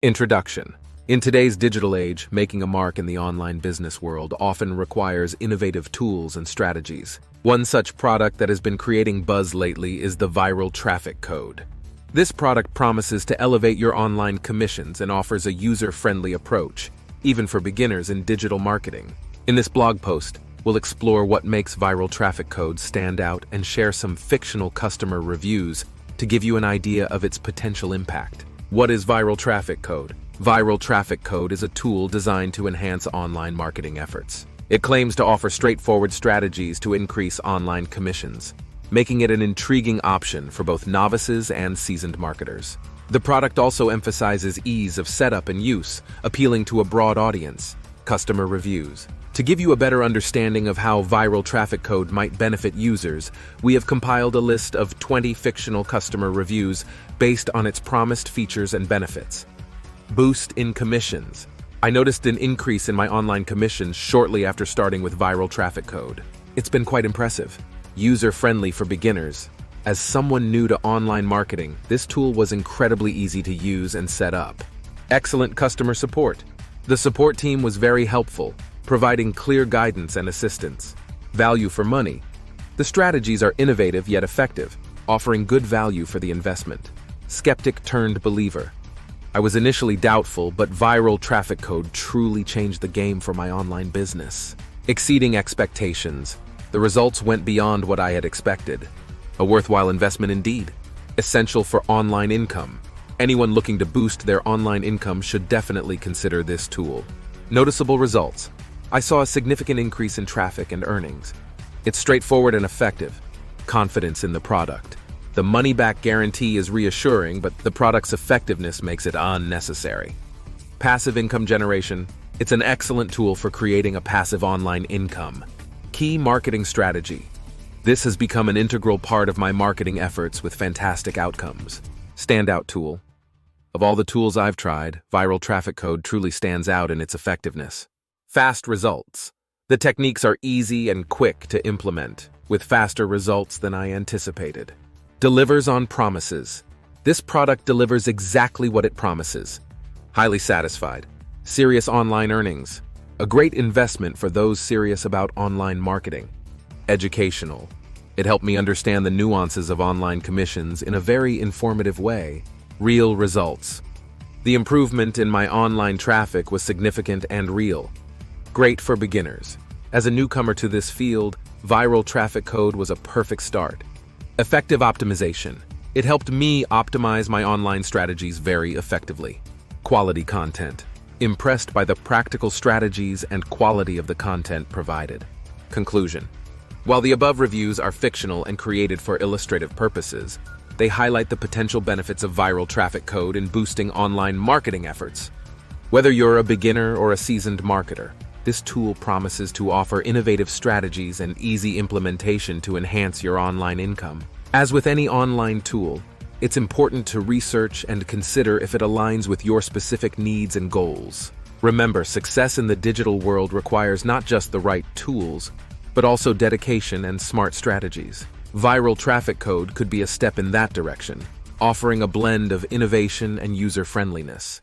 Introduction. In today's digital age, making a mark in the online business world often requires innovative tools and strategies. One such product that has been creating buzz lately is the Viral Traffic Code. This product promises to elevate your online commissions and offers a user-friendly approach, even for beginners in digital marketing. In this blog post, we'll explore what makes Viral Traffic Code stand out and share some fictional customer reviews to give you an idea of its potential impact. What is Viral Traffic Code? Viral Traffic Code is a tool designed to enhance online marketing efforts. It claims to offer straightforward strategies to increase online commissions, making it an intriguing option for both novices and seasoned marketers. The product also emphasizes ease of setup and use, appealing to a broad audience. Customer reviews. To give you a better understanding of how Viral Traffic Code might benefit users, we have compiled a list of 20 fictional customer reviews based on its promised features and benefits. Boost in commissions. I noticed an increase in my online commissions shortly after starting with Viral Traffic Code. It's been quite impressive. User-friendly for beginners. As someone new to online marketing, this tool was incredibly easy to use and set up. Excellent customer support. The support team was very helpful, providing clear guidance and assistance. Value for money. The strategies are innovative yet effective, offering good value for the investment. Skeptic turned believer. I was initially doubtful, but Viral Traffic Code truly changed the game for my online business. Exceeding expectations. The results went beyond what I had expected. A worthwhile investment indeed. Essential for online income. Anyone looking to boost their online income should definitely consider this tool. Noticeable results. I saw a significant increase in traffic and earnings. It's straightforward and effective. Confidence in the product. The money-back guarantee is reassuring, but the product's effectiveness makes it unnecessary. Passive income generation. It's an excellent tool for creating a passive online income. Key marketing strategy. This has become an integral part of my marketing efforts with fantastic outcomes. Standout tool. Of all the tools I've tried, Viral Traffic Code truly stands out in its effectiveness. Fast results. The techniques are easy and quick to implement, with faster results than I anticipated. Delivers on promises. This product delivers exactly what it promises. Highly satisfied. Serious online earnings. A great investment for those serious about online marketing. Educational. It helped me understand the nuances of online commissions in a very informative way. Real results. The improvement in my online traffic was significant and real. Great for beginners. As a newcomer to this field, Viral Traffic Code was a perfect start. Effective optimization. It helped me optimize my online strategies very effectively. Quality content. Impressed by the practical strategies and quality of the content provided. Conclusion. While the above reviews are fictional and created for illustrative purposes, they highlight the potential benefits of Viral Traffic Code in boosting online marketing efforts. Whether you're a beginner or a seasoned marketer, this tool promises to offer innovative strategies and easy implementation to enhance your online income. As with any online tool, it's important to research and consider if it aligns with your specific needs and goals. Remember, success in the digital world requires not just the right tools, but also dedication and smart strategies. Viral Traffic Code could be a step in that direction, offering a blend of innovation and user-friendliness.